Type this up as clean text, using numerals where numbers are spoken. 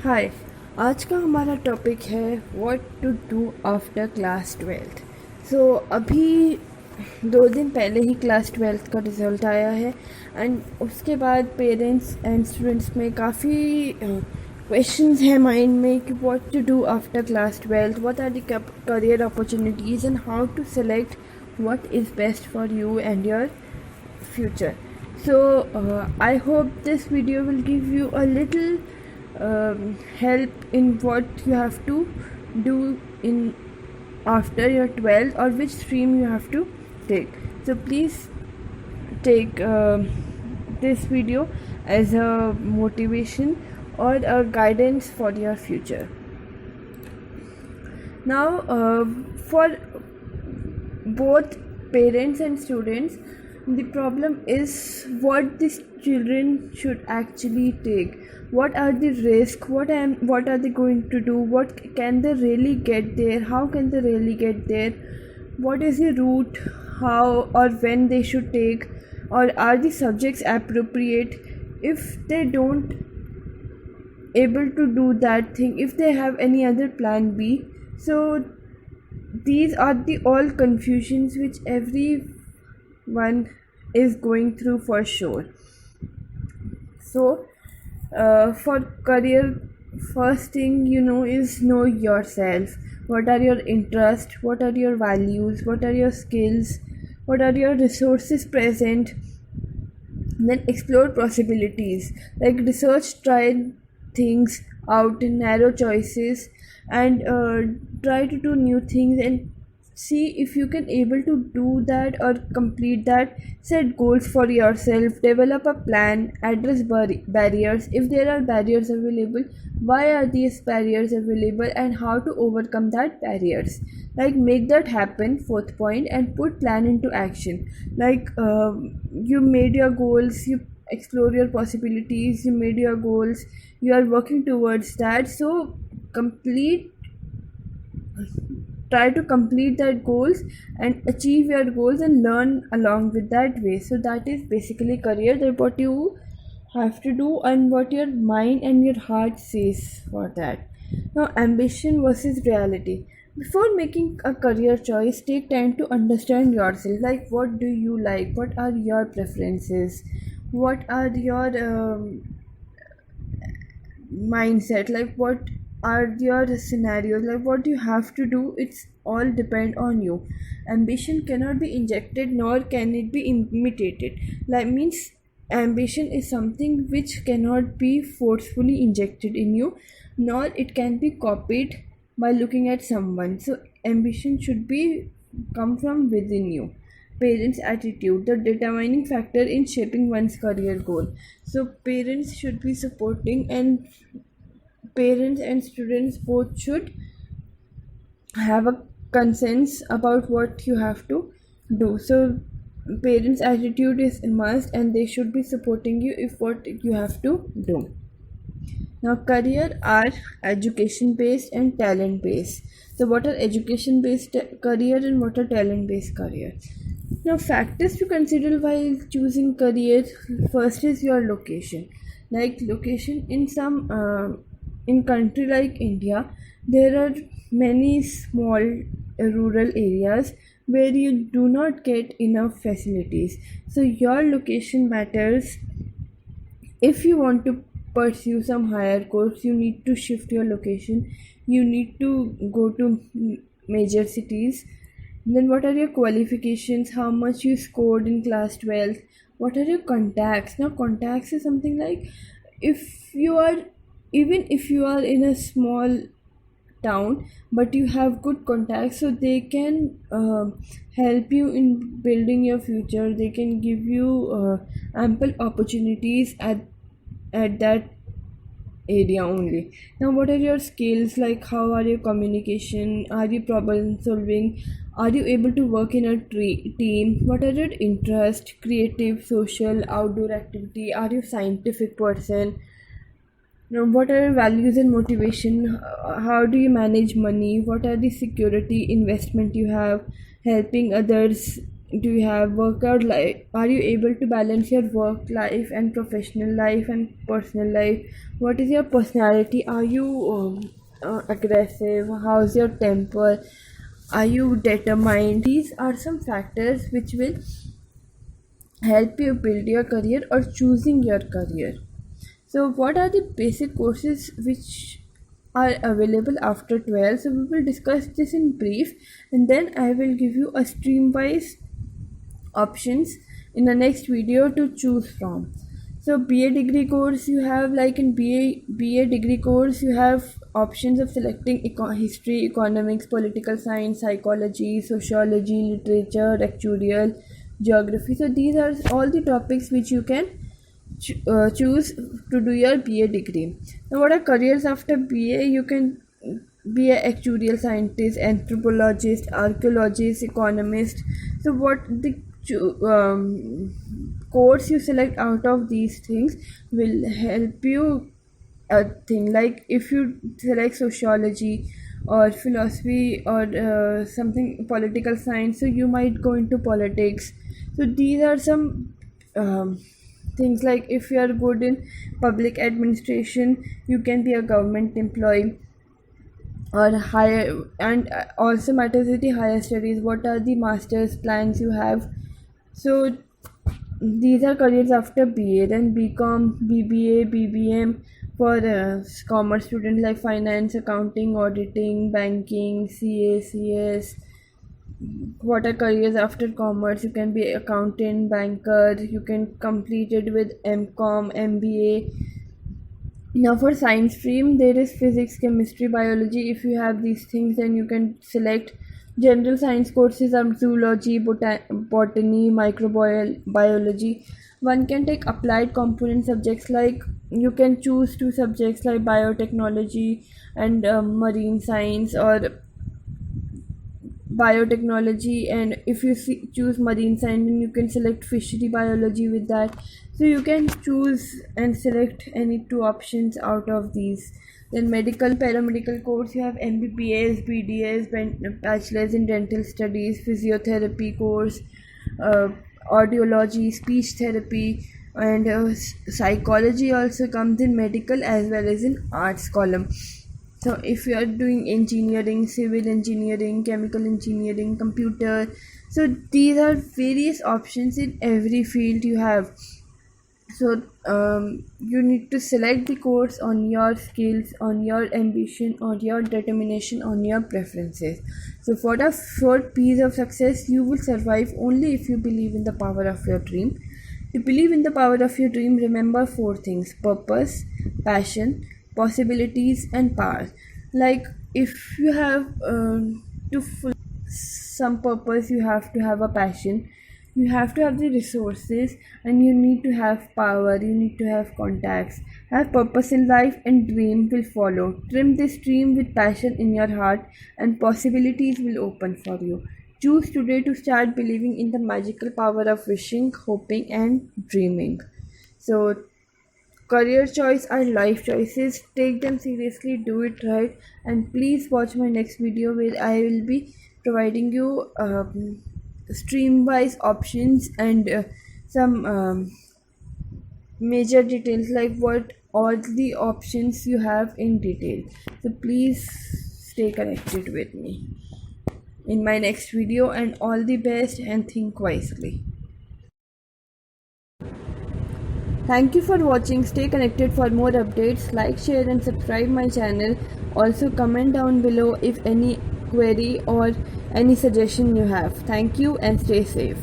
हाय। आज का हमारा टॉपिक है what to do after class twelfth. अभी 2 दिन पहले ही क्लास ट्वेल्थ का रिज़ल्ट आया है एंड उसके बाद पेरेंट्स एंड स्टूडेंट्स में काफ़ी क्वेश्चंस हैं माइंड में कि what to do after class twelfth, what are the career opportunities and how to select what is best for you and your future. I hope this video will give you a little help in what you have to do in after your 12th or which stream you have to take. So please take this video as a motivation or a guidance for your future. Now for both parents and students, the problem is what these children should actually take. What are the risks? What are they going to do? What can they really get there? How can they really get there? What is the route? How or when they should take? Or are the subjects appropriate? If they don't able to do that thing, if they have any other plan B, so these are the all confusions which everyone is going through for sure. For career, first thing is know yourself. What are your interests? What are your values? What are your skills? What are your resources present? Then explore possibilities, like research, try things out, narrow choices, and try to do new things and see if you can able to do that or complete that. Set goals for yourself, develop a plan, address barriers. If there are barriers available, why are these barriers available and how to overcome that barriers, like make that happen. Fourth point, and put plan into action. Like you made your goals, you explore your possibilities, you made your goals, you are working towards that. So complete try to complete that goals and achieve your goals and learn along with that way. So that is basically career, that what you have to do and what your mind and your heart says for that. Now, ambition versus reality. Before making a career choice, take time to understand yourself. Like, what do you like? What are your preferences? What are your mindset? Like, what are your scenarios? Like, what you have to do, it's all depend on you. Ambition cannot be injected nor can it be imitated. Like, means ambition is something which cannot be forcefully injected in you, nor it can be copied by looking at someone. So ambition should be come from within you. Parents' attitude, the determining factor in shaping one's career goal. So parents should be supporting, and parents and students both should have a consensus about what you have to do. So parents' attitude is a must, and they should be supporting you if what you have to do. Now, career are education based and talent based. So what are education based career and what are talent based career? Now, factors to consider while choosing career. First is your location. Like, location in some in country like India, there are many small rural areas where you do not get enough facilities. So your location matters. If you want to pursue some higher course, you need to shift your location. You need to go to major cities. Then what are your qualifications? How much you scored in class 12th? What are your contacts? Now, contacts is something like, if you are, even if you are in a small town but you have good contacts, so they can help you in building your future. They can give you ample opportunities at that area only. Now, what are your skills? Like, how are your communication? Are you problem solving? Are you able to work in a team? What are your interests? Creative, social, outdoor activity? Are you scientific person? Now, what are your values and motivation? How do you manage money? What are the security investment you have? Helping others, do you have workout life? Are you able to balance your work life and professional life and personal life? What is your personality? Are you aggressive? How's your temper? Are you determined? These are some factors which will help you build your career or choosing your career. So what are the basic courses which are available after 12? So we will discuss this in brief, and then I will give you a stream wise options in the next video to choose from. So BA degree course, you have, like in BA degree course, you have options of selecting history, economics, political science, psychology, sociology, literature, actuarial, geography. So these are all the topics which you can choose to do your BA degree. Now what are careers after BA? You can be an actuarial scientist, anthropologist, archaeologist, economist. So what the course you select out of these things will help you a thing. Like if you select sociology or philosophy or something political science, so you might go into politics. So these are some things. Like if you are good in public administration, you can be a government employee or higher. And also matters with the higher studies, what are the master's plans you have. So these are careers after BA. Then BCom, BBA, BBM for commerce students, like finance, accounting, auditing, banking, CA, CS. What are careers after commerce? You can be accountant, banker. You can complete it with MCom, MBA. Now for science stream, there is physics, chemistry, biology. If you have these things, then you can select general science courses are zoology, botany, microbiology. One can take applied component subjects, like you can choose two subjects like biotechnology and marine science, or biotechnology. And if you choose marine science, then you can select fishery biology with that. So you can choose and select any two options out of these. Then medical, paramedical course, you have MBBS, BDS, bachelor's in dental studies, physiotherapy course, uh, audiology, speech therapy, and psychology also comes in medical as well as in arts column. So if you are doing engineering, civil engineering, chemical engineering, computer, so these are various options in every field you have. So you need to select the course on your skills, on your ambition, on your determination, on your preferences. So for the fourth piece of success, you will survive only if you believe in the power of your dream. To believe in the power of your dream, remember four things: purpose, passion, possibilities, and power. Like if you have to some purpose, you have to have a passion, you have to have the resources, and you need to have power, you need to have contacts. Have purpose in life and dream will follow. Trim this dream with passion in your heart, and possibilities will open for you. Choose today to start believing in the magical power of wishing, hoping, and dreaming. So career choice are life choices. Take them seriously, do it right, and please watch my next video where I will be providing you stream wise options and some major details, like what all the options you have in detail. So please stay connected with me in my next video, and all the best and think wisely. Thank you for watching. Stay connected for more updates. Like, share, and subscribe my channel. Also comment down below if any query or any suggestion you have. Thank you and stay safe.